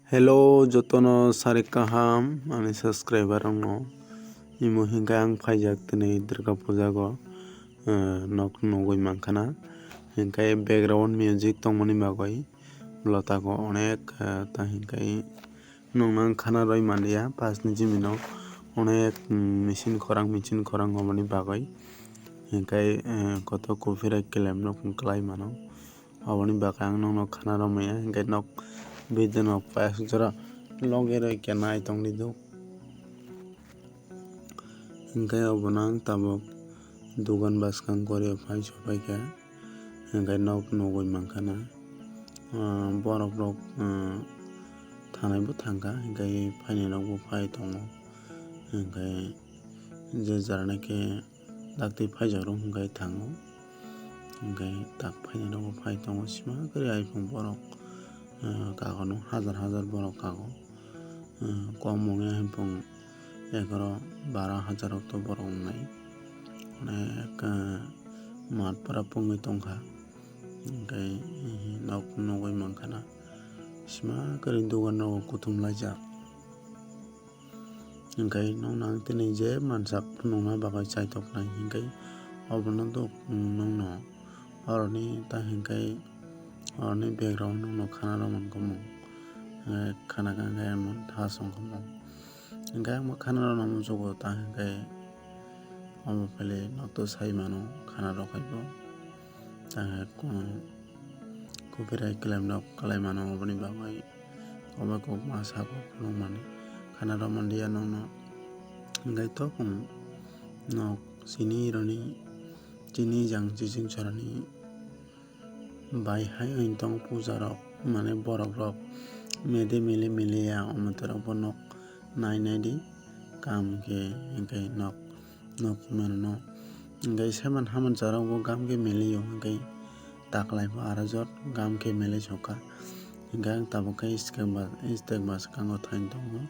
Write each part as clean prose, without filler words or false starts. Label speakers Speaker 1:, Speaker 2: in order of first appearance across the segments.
Speaker 1: Hello jotono sarik kaham ani subscriber rokno imo hingke ang paijak tini Durga Puja go nok nogoi mankana hingke background music tongmani bagoi lota ko onek ta hingke nong khana roi manliya 5 ni 6 minute onek machine khorang homani bagoi hingke koto copyright claim nok klai mano aboni bagai ang nongno khana romaya hingke nok bidon nok payak jora loge roi kenai tongni duk hingke obono ang tabuk dugan baskang koryo pai sopaikha hingke nok nogoi mankana borok rok thanai bo thangka hingke painai rok bo pai tongo hingke je jara naikhe daktui paijak rok hingke thango hingke tak painai rok bo pai tongo sima kwri aifang borok kagono hajar borok kago kom ongya hemfang 11-12,000 to borok ongnai onek mat pora pungui tongkha hingke nok nogoi mankana sima kwri dugan rogo kuthumlaijak hingke nongno ang tini je mansak phunukna bagoi chaitoknai hingke obono duk nongno oroni ta hingke oroni background nongno khana romani komong khana hingke emon thas ongkhomong hingke ang khana rok no muchugo ta hingke omo phaile nokto sai mano khana rok haino ta copyright claim rok klai mano oboni bagoi kobai kok masa ko phunukmani khana rok manliya nongno hingke topung nok chini roni chini jang chiching sorani bai hai ointong puja rok mane borok rok mede miliya omote rok bo nok nainai di kam khe hingke nok mano hingke seman hamancha rok bo gam khe miliyo hingke taklai bo arojot gam khe milai soka hingke ang tabukhe step bwskango thain tongo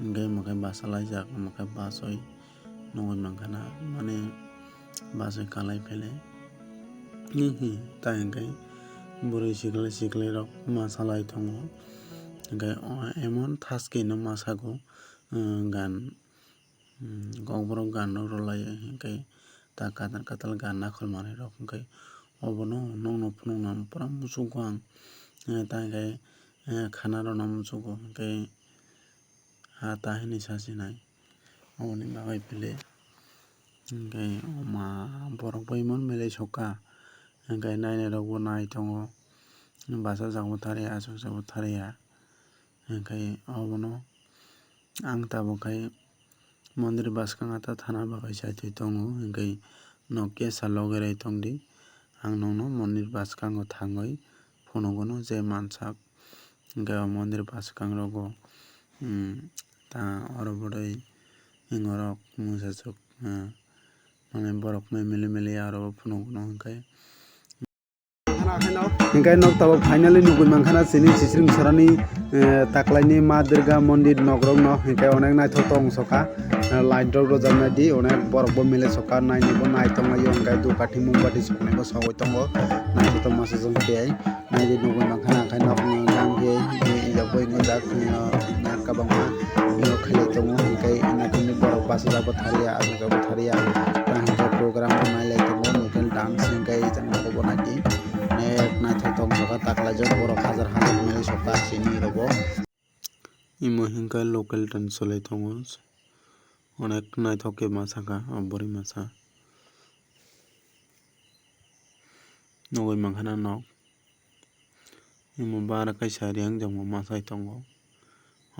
Speaker 1: hingke mwkhai bachalaijak mwkhai bachoi nogoi mankana mane bachoi kalai pailai ta hingke burui siklai rok machalai tongo hingke emon thas ke no masago gan kok gan rok rolaio hingke ta katal gan nakhol manui rok hingke obono nongno phunukna pura muchugo ang ta hingke khana rok no muchugo hingke ta hinui sachinai oboni bagoi pili hingke borok bo emon milai soka hingke nainai rok bo nai tongo bachajak bo thariya achukjak bo thariya hingke obono ang tabukhe mondir bwskang ta thana bagoi chaitui tongo hingke nok kesa loge roi tongdi ang nongno mondir bwskango thangoi phunugono je mansak hingke o mondir bwskang rogo ta oro bwrui himorok mwsachuk mane borok miliya oro phunugono hingke nog tabuk finally nugui mankhana chini sisring sorani taklaini ma durga mondir nog rok no hingke onek naithok tong soka light rok rojaknai di onek borok bo milai soka naini bo nai tonglaio hingke dupati mumbati soknai bo sagoi tongo naithotok machajak tei naidi nugui mankhana hingke nog gam khe ijak bo ingojak kabangma nog khailai tongo hingke naithokni borok bachajak bo thariya achukjak bo thariya ta hingke program bo nailai tongo local dance hingke jang bo naidi naithotok soka taklaijak borok hajar milai soka chini rogo imo hingke local dance cholai tongo onek naithok ke machaka bori macha nogoi mankhana nog imo bara kaisa reng bo machai tongo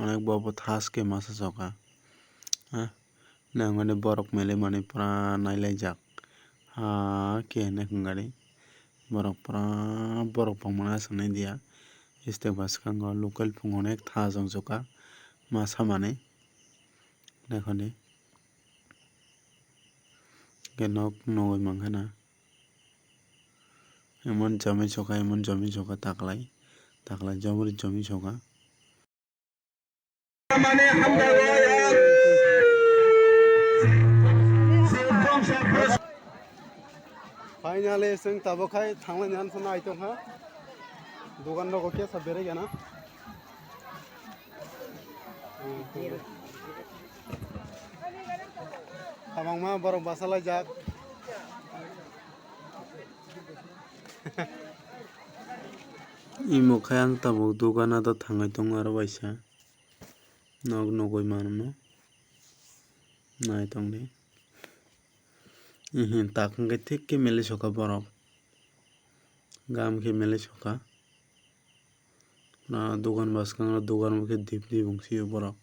Speaker 1: onek bo thas ke machajoka nangmani borok milai manui pura nailaijak ke hinui hungkari borok pura borok bangmani achuknai diya step bwskango local phung onek thas ongsuka machamani naikoni hingke nok nogoi mankhana emon chamui soka taklai jabori chamui soka finally जों tabukhay thanglai nai tongha dugan rogo kesa berei gana
Speaker 2: abang mah borok basalah jak.
Speaker 1: Imo kayang tabok dugana da thangai tongo aro baisa nog nogoi manmo nai tongde takong ke thik ke mele soka borok gam ke mele soka na dogan baskang dogan ke dip dip bungsi borok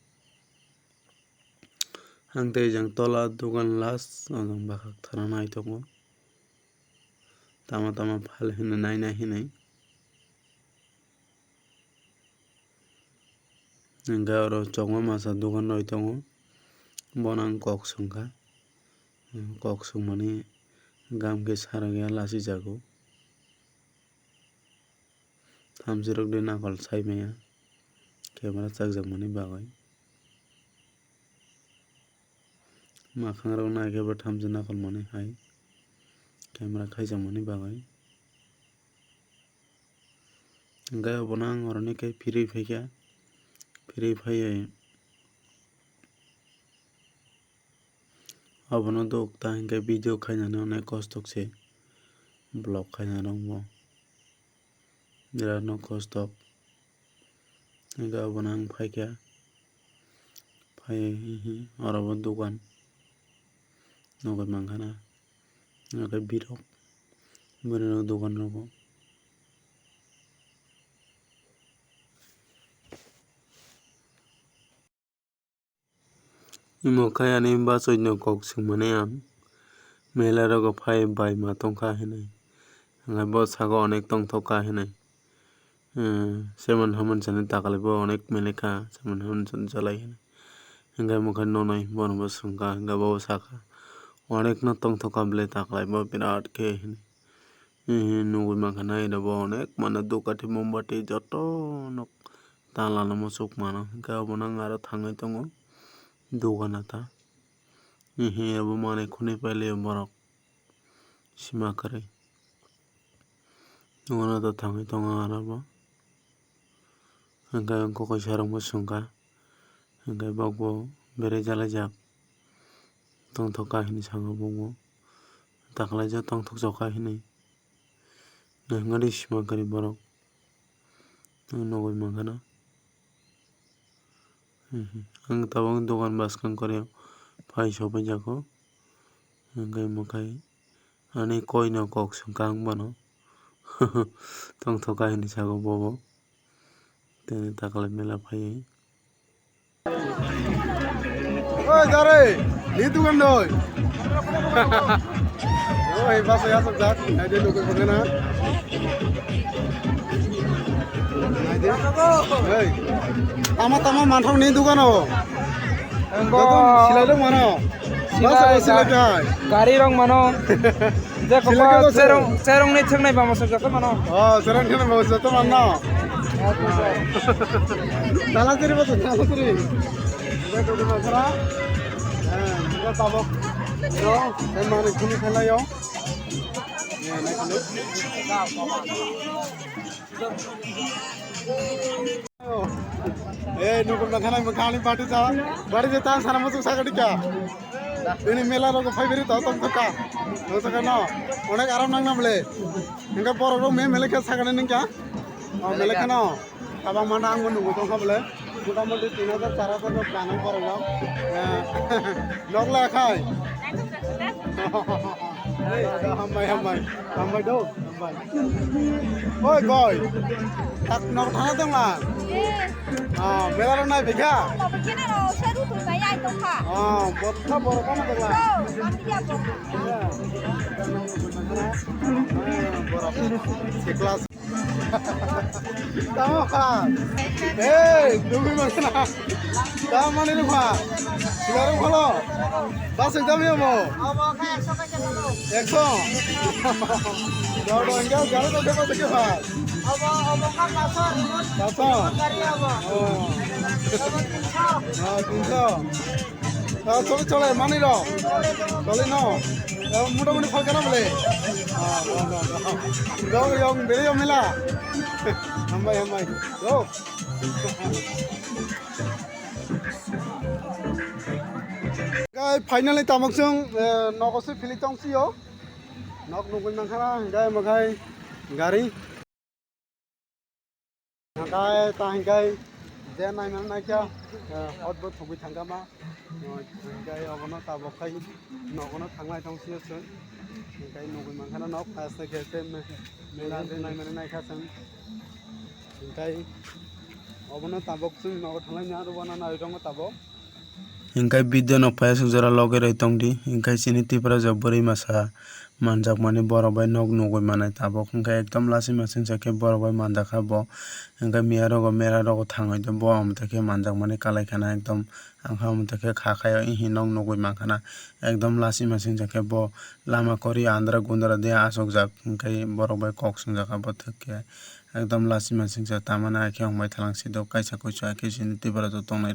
Speaker 1: hang te jang tola dogan las jang bakak thara nai tongo tama tama phal hine nai nai hine hingga oro chongma masa dogan roi tongo bonang kok sungka kok sungmani gam ke saragya lasi jago thamsirok de nakol saimaya camera chagjagmani bagai makhangrok naikeba thamsi nakol mani hai camera khaijagmani bagai hingga bonang oroni ke phiri phaikya phiri phaiye abono dokta hingga video khainani onek kostok se vlog khainani bo birat no kostok hingga bonang phaikya phaiye orobo dogan nogoi mangkhana hingga birok birok dogan rogo imo kayani basoi no kok singmani ang mela rogo phai bai ma tongkha hinai hingga bo sago onek tongthoka hinai seman haman sani takalai bo onek melekha seman haman sani jalai hinai hingga mokhe nonoi bono bo sungkha hingga bo saka onek no tongthoka bele takalai bo birat khe hinai nugui mangkha nai bo onek mane dukati mombati joto nok tala no musuk mano hingga bonang aro thangai tongo doganata abo manui khunui pailai borok sima kwrui doganata thangai tongo aro bo hingga kokoi rok bo sungkha hingga bokbo berei jalaijak tongthoka hinui saka bokbo takalaijak tongthokjoka hinui hingmani sima kwrui borok nogoi mangkhana ang tabuk dogan baskang koreo phai sopai jago hingga mokai ani koi no kok sungkha ang bono tongthoka hinui sago bobo tini takalai mela phaiye
Speaker 2: Oi dare ni dugan doi. Oi bas ya sok jak ade nogoi mangkhana. Oi tama manthok ni dugan o silai dong mano silai kai
Speaker 3: gari rong mano je ko serong ni thengnai ba masuk jaka mano
Speaker 2: serang kena mau jatuh mana tala tiri betul tala tiri udah tuh masalah udah tabok yo emang ini kena yo nukul makan makan party sa bari jeta sana masuk sakit ka ini mela rogo fibery to tom toka no toka no onek aram nang namle hingga porok me mele ke sakane ningka mele kano abang mana ang menunggu tong kabele মোটামুটি 3400 লোক planning করে যাও নগলা খাই হাম্বাই দো ওই গয় tak nok thana dong la mela ro nai bikha botta boro kana dong la kelas tamo kha dubi magna tam mane ru kha silaro kholo bas ekdam yamo abo kha 100 dodo enggak jalo to deba to kha abo kha 500 gari abo 300 chole mani ro chole no মোটামুটি ফলকা না বলে বেড়ে যাও মেলা হাম্বাই Hingkai finally tamok jung nokosui philip tongsiyo nok nugui mangkhana hingkai makai gari hingkai ta hingkai je naimang naikya hotbo thugui thangkama hingkai obono tabokai nokono thanglai tongsiyo chwng hingkai nugui mangkhana nok asne khese mela je naimani naikha chwng hingkai obono tabok chwng nogo thanglai nya rubana nairongo tabok
Speaker 1: hingkai video no paya sujara loge roi tongdi hingkai chini tipra jok bwrwi masa manjak mani borok bai nog nugui manai tabok hingkai ekdom lasi masingsa khe borok bai manjakha bo hingkai miya rogo mera rogo thangoi de bo amoto khe manjak mani kalai khana ekdom angkha amoto khe khakhayo ehi nog nugui mankhana ekdom lasi masingsa khe bo lama kori andra gundra de asokjak hingkai borok bai kok swngjak abo thik khe ekdom lasi masingsa tamani akhe ongbai thalangsi do kaisa kuchu akhe chini tipra jo tongnai.